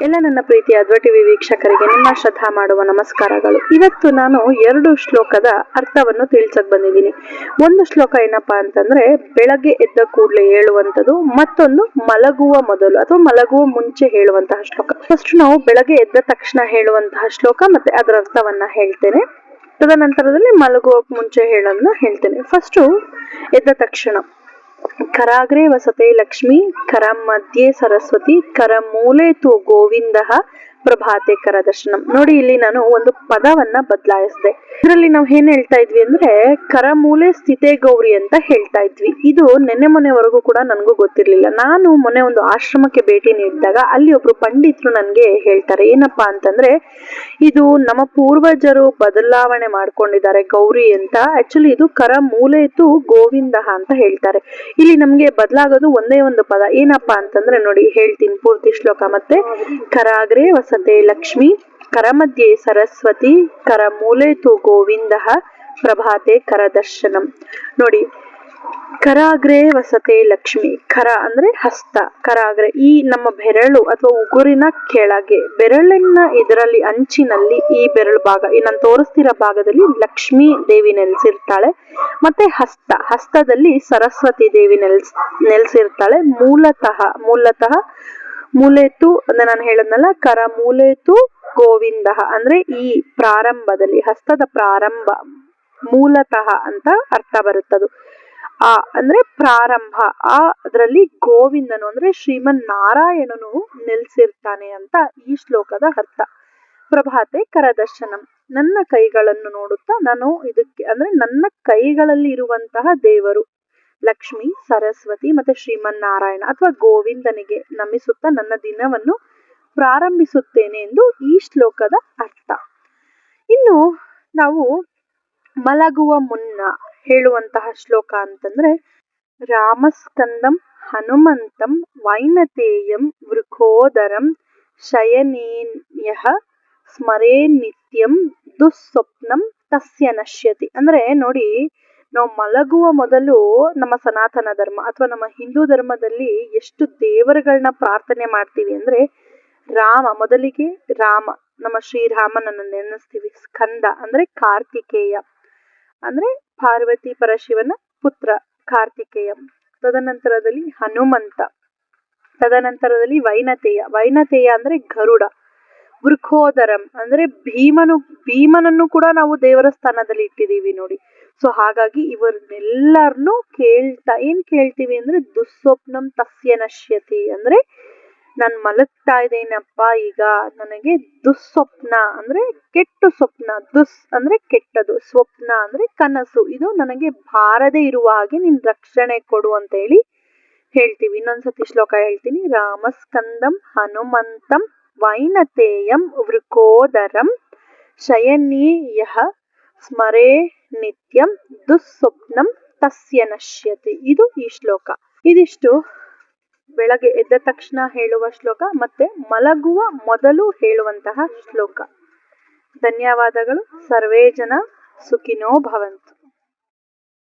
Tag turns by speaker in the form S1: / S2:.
S1: ಎಲ್ಲ ನನ್ನ ಪ್ರೀತಿಯ ಅದ್ವ ಟಿವಿ ವೀಕ್ಷಕರಿಗೆ ನಿಮ್ಮ ಶ್ರದ್ಧಾ ಮಾಡುವ ನಮಸ್ಕಾರಗಳು. ಇವತ್ತು ನಾನು 2 ಶ್ಲೋಕದ ಅರ್ಥವನ್ನು ತಿಳಿಸಕ್ ಬಂದಿದ್ದೀನಿ. ಒಂದು ಶ್ಲೋಕ ಏನಪ್ಪಾ ಅಂತಂದ್ರೆ ಬೆಳಗ್ಗೆ ಎದ್ದ ಕೂಡಲೇ ಹೇಳುವಂಥದ್ದು, ಮತ್ತೊಂದು ಮಲಗುವ ಮೊದಲು ಅಥವಾ ಮಲಗುವ ಮುಂಚೆ ಹೇಳುವಂತಹ ಶ್ಲೋಕ. ಫಸ್ಟ್ ನಾವು ಬೆಳಗ್ಗೆ ಎದ್ದ ತಕ್ಷಣ ಹೇಳುವಂತಹ ಶ್ಲೋಕ ಮತ್ತೆ ಅದರ ಅರ್ಥವನ್ನ ಹೇಳ್ತೇನೆ. ತದನಂತರದಲ್ಲಿ ಮಲಗುವ ಮುಂಚೆ ಹೇಳೋದನ್ನ ಹೇಳ್ತೇನೆ. ಫಸ್ಟು ಎದ್ದ ತಕ್ಷಣ ಕರಾಗ್ರೆ ವಸತೆ ಲಕ್ಷ್ಮಿ, ಕರ ಮಧ್ಯೆ ಸರಸ್ವತಿ, ಕರ ಮೂಲೆ ತು ಗೋವಿಂದ, ಪ್ರಭಾತೆ ಕರ ದರ್ಶನಂ. ನೋಡಿ, ಇಲ್ಲಿ ನಾನು ಒಂದು ಪದವನ್ನ ಬದಲಾಯಿಸಿದೆ. ಇದರಲ್ಲಿ ನಾವು ಏನ್ ಹೇಳ್ತಾ ಇದ್ವಿ ಅಂದ್ರೆ ಕರ ಮೂಲೆ ಸ್ಥಿತೆ ಗೌರಿ ಅಂತ ಹೇಳ್ತಾ ಇದ್ವಿ. ಇದು ಮೊನ್ನೆವರೆಗೂ ಕೂಡ ನನಗೂ ಗೊತ್ತಿರ್ಲಿಲ್ಲ. ನಾನು ಮೊನ್ನೆ ಒಂದು ಆಶ್ರಮಕ್ಕೆ ಭೇಟಿ ನೀಡಿದಾಗ ಅಲ್ಲಿ ಒಬ್ರು ಪಂಡಿತರು ನನ್ಗೆ ಹೇಳ್ತಾರೆ, ಏನಪ್ಪಾ ಅಂತಂದ್ರೆ ಇದು ನಮ್ಮ ಪೂರ್ವಜರು ಬದಲಾವಣೆ ಮಾಡ್ಕೊಂಡಿದ್ದಾರೆ ಗೌರಿ ಅಂತ. ಆಕ್ಚುಲಿ ಇದು ಕರ ಮೂಲೆ ತು ಗೋವಿಂದ ಅಂತ ಹೇಳ್ತಾರೆ. ಇಲ್ಲಿ ನಮ್ಗೆ ಬದಲಾಗೋದು ಒಂದೇ ಒಂದು ಪದ. ಏನಪ್ಪಾ ಅಂತಂದ್ರೆ ನೋಡಿ ಹೇಳ್ತೀನಿ ಪೂರ್ತಿ ಶ್ಲೋಕ ಮತ್ತೆ. ಕರಾಗ್ರೆ ವಸತೆ ಲಕ್ಷ್ಮಿ, ಕರ ಮಧ್ಯೆ ಸರಸ್ವತಿ, ಕರ ಮೂಲೆ ತು ಗೋವಿಂದ, ಪ್ರಭಾತೆ ಕರ ದರ್ಶನಂ. ನೋಡಿ, ಕರಾಗ್ರೆ ವಸತೆ ಲಕ್ಷ್ಮಿ. ಕರ ಅಂದ್ರೆ ಹಸ್ತ, ಕರಾಗ್ರೆ ಈ ನಮ್ಮ ಬೆರಳು ಅಥವಾ ಉಗುರಿನ ಕೆಳಗೆ, ಬೆರಳಿನ ಇದರಲ್ಲಿ ಅಂಚಿನಲ್ಲಿ ಈ ಬೆರಳು ಭಾಗ, ಈ ನಾನು ತೋರಿಸ್ತಿರೋ ಭಾಗದಲ್ಲಿ ಲಕ್ಷ್ಮೀ ದೇವಿ ನೆಲೆಸಿರ್ತಾಳೆ. ಮತ್ತೆ ಹಸ್ತದಲ್ಲಿ ಸರಸ್ವತಿ ದೇವಿ ನೆಲೆಸಿರ್ತಾಳೆ. ಮೂಲತಃ ಮೂಲೇತು ಅಂದ್ರೆ ನಾನು ಹೇಳದ್ನಲ್ಲ, ಕರ ಮೂಲೇತು ಗೋವಿಂದ ಅಂದ್ರೆ ಈ ಪ್ರಾರಂಭದಲ್ಲಿ, ಹಸ್ತದ ಪ್ರಾರಂಭ, ಮೂಲತಃ ಅಂತ ಅರ್ಥ ಬರುತ್ತದು. ಆ ಅಂದ್ರೆ ಪ್ರಾರಂಭ, ಅದರಲ್ಲಿ ಗೋವಿಂದನು ಅಂದ್ರೆ ಶ್ರೀಮನ್ ನಾರಾಯಣನು ನೆಲೆಸಿರ್ತಾನೆ ಅಂತ ಈ ಶ್ಲೋಕದ ಅರ್ಥ. ಪ್ರಭಾತೆ ಕರದರ್ಶನಂ. ನನ್ನ ಕೈಗಳನ್ನು ನೋಡುತ್ತಾ ನಾನು ಇದಕ್ಕೆ ಅಂದ್ರೆ ನನ್ನ ಕೈಗಳಲ್ಲಿ ಇರುವಂತಹ ದೇವರು ಲಕ್ಷ್ಮಿ, ಸರಸ್ವತಿ ಮತ್ತೆ ಶ್ರೀಮನ್ ನಾರಾಯಣ ಅಥವಾ ಗೋವಿಂದನಿಗೆ ನಮಿಸುತ್ತಾ ನನ್ನ ದಿನವನ್ನು ಪ್ರಾರಂಭಿಸುತ್ತೇನೆ ಎಂದು ಈ ಶ್ಲೋಕದ ಅರ್ಥ. ಇನ್ನು ನಾವು ಮಲಗುವ ಮುನ್ನ ಹೇಳುವಂತಹ ಶ್ಲೋಕ ಅಂತಂದ್ರೆ ರಾಮಸ್ಕಂದಂ ಹನುಮಂತಂ ವೈನತೇಯಂ ವೃಕೋದರಂ ಶಯನೇನ್ಯಃ ಸ್ಮರೇ ನಿತ್ಯಂ ದುಸ್ವಪ್ನಂ ತಸ್ಯ ನಶ್ಯತಿ. ಅಂದ್ರೆ ನೋಡಿ, ನಾವು ಮಲಗುವ ಮೊದಲು ನಮ್ಮ ಸನಾತನ ಧರ್ಮ ಅಥವಾ ನಮ್ಮ ಹಿಂದೂ ಧರ್ಮದಲ್ಲಿ ಎಷ್ಟು ದೇವರುಗಳನ್ನ ಪ್ರಾರ್ಥನೆ ಮಾಡ್ತೀವಿ ಅಂದ್ರೆ ಮೊದಲಿಗೆ ರಾಮ, ನಮ್ಮ ಶ್ರೀರಾಮನನ್ನು ನೆನೆಸ್ತೀವಿ. ಸ್ಕಂದ ಅಂದ್ರೆ ಕಾರ್ತಿಕೇಯ, ಅಂದ್ರೆ ಪಾರ್ವತಿ ಪರಶಿವನ ಪುತ್ರ ಕಾರ್ತಿಕೇಯ. ತದನಂತರದಲ್ಲಿ ಹನುಮಂತ, ತದನಂತರದಲ್ಲಿ ವೈನತೇಯ ಅಂದ್ರೆ ಗರುಡ, ವೃಕೋದರಂ ಅಂದ್ರೆ ಭೀಮನನ್ನು ಕೂಡ ನಾವು ದೇವರ ಸ್ಥಾನದಲ್ಲಿ ಇಟ್ಟಿದೀವಿ ನೋಡಿ. ಸೊ ಹಾಗಾಗಿ ಇವರನ್ನೆಲ್ಲರನ್ನು ಏನ್ ಕೇಳ್ತೀವಿ ಅಂದ್ರೆ ದುಸ್ವಪ್ನಂ ತಸ್ಯ ನಶ್ಯತಿ ಅಂದ್ರೆ ನಾನ್ ಮಲಗ್ತಾ ಇದ್ದೇನಪ್ಪ, ಈಗ ನನಗೆ ದುಸ್ವಪ್ನ ಅಂದ್ರೆ ಕೆಟ್ಟ ಸ್ವಪ್ನ, ಅಂದ್ರೆ ಕೆಟ್ಟದು, ಸ್ವಪ್ನ ಅಂದ್ರೆ ಕನಸು, ಇದು ನನಗೆ ಬಾರದೆ ಇರುವ ಹಾಗೆ ನೀನ್ ರಕ್ಷಣೆ ಕೊಡು ಅಂತ ಹೇಳ್ತೀವಿ. ಇನ್ನೊಂದ್ಸತಿ ಶ್ಲೋಕ ಹೇಳ್ತೀನಿ. ರಾಮಸ್ಕಂದಂ ಹನುಮಂತಂ ವೈನತೇಯಂ ವೃಕೋದರಂ ಶಯನೀಯಃ ಸ್ಮರೇ ನಿತ್ಯಂ ದುಸ್ವಪ್ನಂ ತಸ್ಯ ನಶ್ಯತಿ. ಇದು ಈ ಶ್ಲೋಕ. ಇದಿಷ್ಟು ಬೆಳಗ್ಗೆ ಎದ್ದ ತಕ್ಷಣ ಹೇಳುವ ಶ್ಲೋಕ ಮತ್ತೆ ಮಲಗುವ ಮೊದಲು ಹೇಳುವಂತಹ ಶ್ಲೋಕ. ಧನ್ಯವಾದಗಳು. ಸರ್ವೇ ಜನ ಸುಖಿನೋ ಭವಂತು.